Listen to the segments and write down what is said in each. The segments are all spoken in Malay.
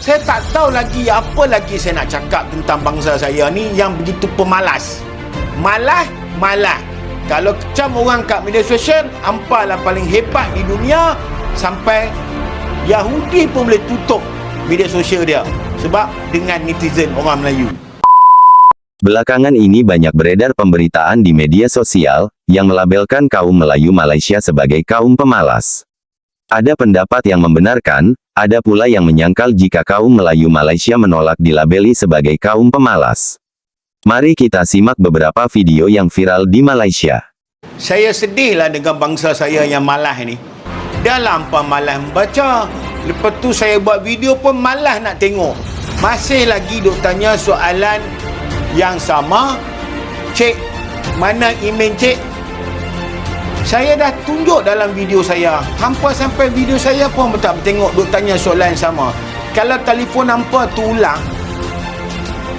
Saya tak tahu lagi apa lagi saya nak cakap tentang bangsa saya ni yang begitu pemalas. Malah. Kalau kecam orang kat media sosial, hampa lah paling hebat di dunia, sampai Yahudi pun boleh tutup media sosial dia sebab dengan netizen orang Melayu. Belakangan ini banyak beredar pemberitaan di media sosial yang melabelkan kaum Melayu Malaysia sebagai kaum pemalas. Ada pendapat yang membenarkan, ada pula yang menyangkal jika kaum Melayu Malaysia menolak dilabeli sebagai kaum pemalas. Mari kita simak beberapa video yang viral di Malaysia. Saya sedihlah dengan bangsa saya yang malas ni. Dah lampa malas membaca. Lepas tu saya buat video pun malas nak tengok. Masih lagi duk tanya soalan yang sama. Cik, mana email cik? Saya dah tunjuk dalam video saya. Hampa sampai video saya pun tak tengok duk tanya soalan sama. Kalau telefon hampa tu ulang,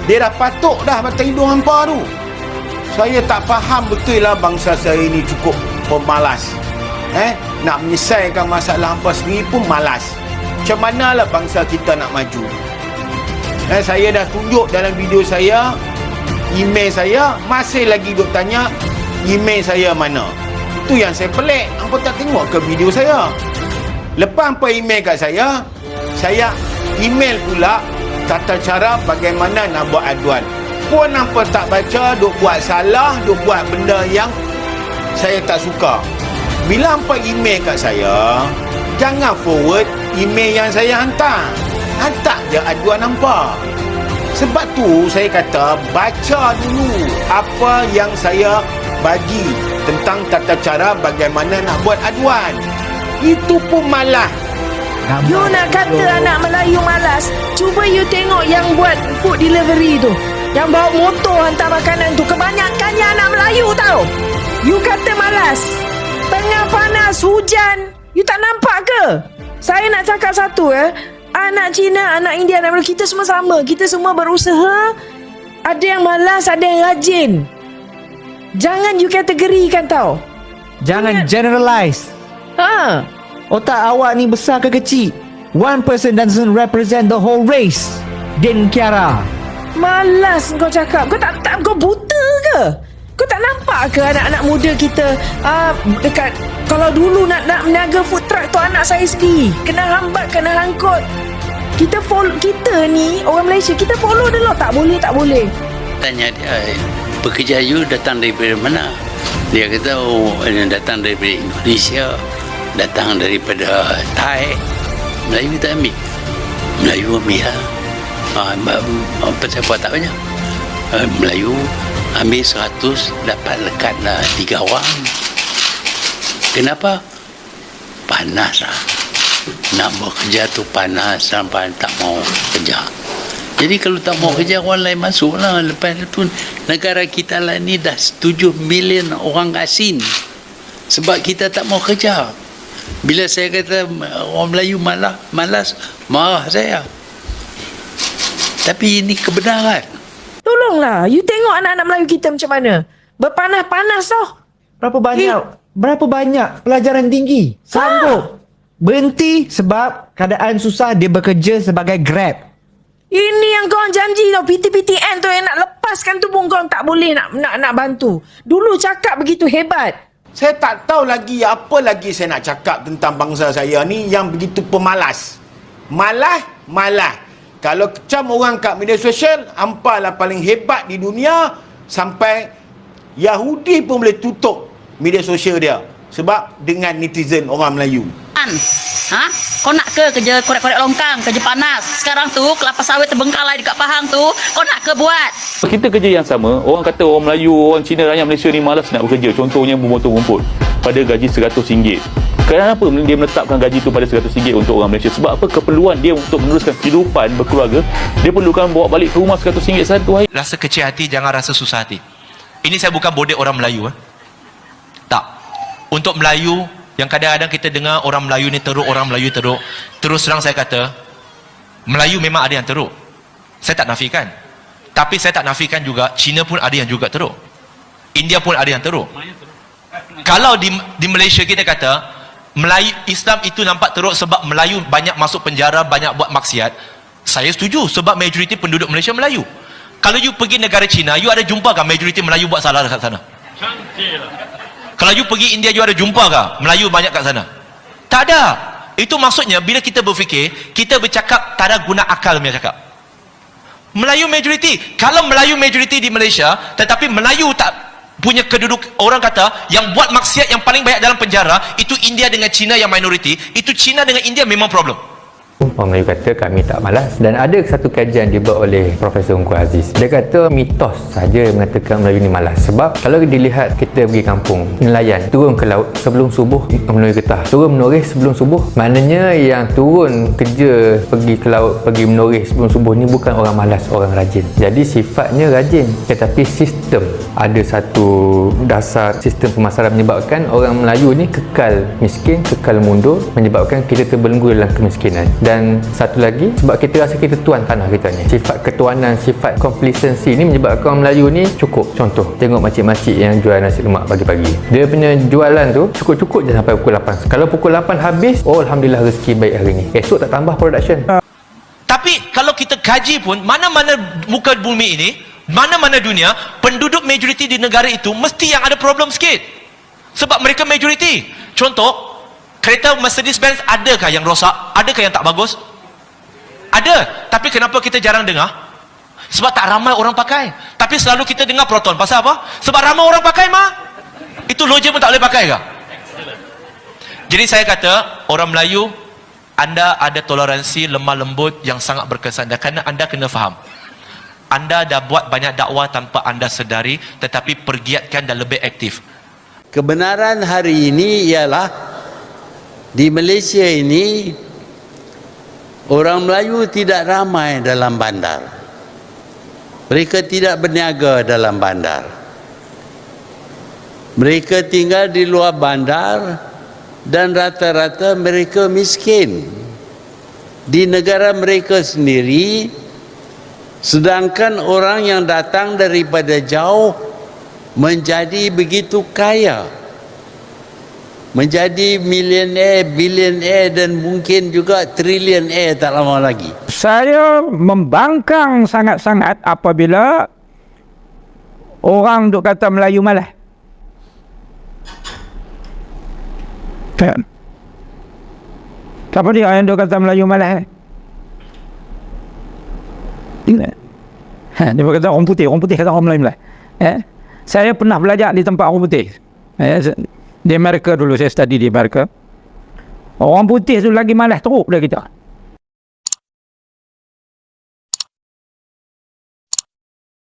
dia dah patuk dah batang hidung hampa tu. Saya tak faham betul lah bangsa saya ni cukup pemalas. Nak menyelesaikan masalah hampa sendiri pun malas. Macam manalah bangsa kita nak maju? Saya dah tunjuk dalam video saya, email saya, masih lagi duk tanya email saya mana. Tu yang saya pelik. Hampa tak tengok ke video saya? Lepas hampa email kat saya email pula tata cara bagaimana nak buat aduan. Pun hampa tak baca, duk buat salah, duk buat benda yang saya tak suka. Bila hampa email kat saya, jangan forward email yang saya hantar. Hantar je aduan hampa. Sebab tu saya kata, baca dulu apa yang saya bagi tentang tata cara bagaimana nak buat aduan. Itu pun malah. You nak kata anak Melayu malas, cuba you tengok yang buat food delivery tu, yang bawa motor hantar makanan tu, kebanyakannya anak Melayu tau. You kata malas, tengah panas, hujan, you tak nampak ke? Saya nak cakap satu anak Cina, anak India, anak Melayu, kita semua sama. Kita semua berusaha. Ada yang malas, ada yang rajin. Jangan you kategorikan tau. Jangan generalize. Otak awak ni besar ke kecil? One person doesn't represent the whole race. Din Kiara. Malas kau cakap. Kau buta ke? Kau tak nampak ke anak-anak muda kita dekat, kalau dulu nak meniaga food truck tu anak saya sendiri kena hambat, kena hangkut. Kita ni orang Malaysia, kita follow the law. Tak boleh. Tanya dia, pekerja you datang daripada mana? Dia kata, datang daripada Indonesia, datang daripada Thai. Melayu tak ambil. Melayu ambil lah. Pasal apa tak banyak? Melayu ambil 100, dapat lekat lah 3 orang. Kenapa? Panas lah. Nak bekerja tu panas sampai tak mau kerja. Jadi kalau tak mau kerja, orang lain masuk lah. Lepas tu negara kita lah ni dah 7 million orang asing. Sebab kita tak mau kerja. Bila saya kata orang Melayu malas, marah saya. Tapi ini kebenaran. Tolonglah, you tengok anak-anak Melayu kita macam mana. Berpanas-panas tau. Berapa banyak pelajaran tinggi sanggup berhenti sebab keadaan susah, dia bekerja sebagai Grab. Ini yang korang janji tau, PTPTN tu yang nak lepaskan tu pun korang tak boleh nak bantu. Dulu cakap begitu hebat. Saya tak tahu lagi apa lagi saya nak cakap tentang bangsa saya ni yang begitu pemalas. Malah. Kalau kecam orang kat media sosial, hampa lah paling hebat di dunia, sampai Yahudi pun boleh tutup media sosial dia sebab dengan netizen orang Melayu. Kau nak ke kerja korek-korek longkang, kerja panas? Sekarang tu kelapa sawit terbengkalai dekat Pahang tu, kau nak ke buat? Kita kerja yang sama. Orang kata orang Melayu, orang Cina, rakyat Malaysia ni malas nak bekerja. Contohnya memotong rumput pada gaji RM100. Kenapa dia menetapkan gaji tu pada RM100 untuk orang Malaysia? Sebab apa? Keperluan dia untuk meneruskan kehidupan berkeluarga. Dia perlukan bawa balik ke rumah RM100 satu hari. Rasa kecil hati, jangan rasa susah hati. Ini saya bukan bodek orang Melayu. Tak. Untuk Melayu, yang kadang-kadang kita dengar orang Melayu ni teruk, orang Melayu teruk. Terus terang saya kata, Melayu memang ada yang teruk. Saya tak nafikan. Tapi saya tak nafikan juga, Cina pun ada yang juga teruk. India pun ada yang teruk. Kalau di Malaysia kita kata, Melayu Islam itu nampak teruk sebab Melayu banyak masuk penjara, banyak buat maksiat. Saya setuju sebab majoriti penduduk Malaysia Melayu. Kalau you pergi negara China, you ada jumpa ke majoriti Melayu buat salah kat sana? Kalau you pergi India, you ada jumpa ke Melayu banyak kat sana? Tak ada. Itu maksudnya bila kita berfikir, kita bercakap tak ada guna akal punya cakap. Melayu majoriti. Kalau Melayu majoriti di Malaysia, tetapi Melayu tak punya keduduk, orang kata yang buat maksiat yang paling banyak dalam penjara itu India dengan China yang minoriti, itu China dengan India memang problem. Orang Melayu kata kami tak malas, dan ada satu kajian dibuat oleh Profesor Ungku Aziz. Dia kata mitos saja mengatakan Melayu ni malas. Sebab kalau dilihat kita pergi kampung, nelayan turun ke laut sebelum subuh menulis getah, turun menulis sebelum subuh. Maknanya yang turun kerja pergi ke laut, pergi menulis sebelum subuh ni bukan orang malas, orang rajin. Jadi sifatnya rajin, tetapi sistem, ada satu dasar sistem pemasaran menyebabkan orang Melayu ni kekal miskin, kekal mundur, menyebabkan kita terbelenggu dalam kemiskinan. Dan satu lagi, sebab kita rasa kita tuan tanah kita ni. Sifat ketuanan, sifat complacency ni menyebabkan orang Melayu ni cukup. Contoh, tengok makcik-makcik yang jual nasi lemak pagi-pagi. Dia punya jualan tu cukup-cukup je sampai pukul 8. Kalau pukul 8 habis, oh Alhamdulillah rezeki baik hari ni. Esok tak tambah production. Tapi kalau kita kaji pun, mana-mana muka bumi ini, mana-mana dunia, penduduk majoriti di negara itu mesti yang ada problem sikit. Sebab mereka majoriti. Contoh, kereta Mercedes-Benz adakah yang rosak? Adakah yang tak bagus? Ada. Tapi kenapa kita jarang dengar? Sebab tak ramai orang pakai. Tapi selalu kita dengar Proton. Pasal apa? Sebab ramai orang pakai mah. Itu logik pun tak boleh pakai ke? Jadi saya kata, orang Melayu, anda ada toleransi lemah lembut yang sangat berkesan. Dan kerana anda kena faham, anda dah buat banyak dakwah tanpa anda sedari, tetapi pergiatkan dan lebih aktif. Kebenaran hari ini ialah di Malaysia ini orang Melayu tidak ramai dalam bandar. Mereka tidak berniaga dalam bandar. Mereka tinggal di luar bandar dan rata-rata mereka miskin di negara mereka sendiri, sedangkan orang yang datang daripada jauh menjadi begitu kaya, menjadi milioner, bilioner dan mungkin juga trilioner tak lama lagi. Saya membangkang sangat-sangat apabila orang duk kata Melayu malas. Kan? Siapa dia yang duk kata Melayu malas? Dia kata orang putih kata orang Melayu malas. Saya pernah belajar di tempat orang putih. Di Amerika dulu saya study di Amerika. Orang putih tu lagi malas teruk dari kita.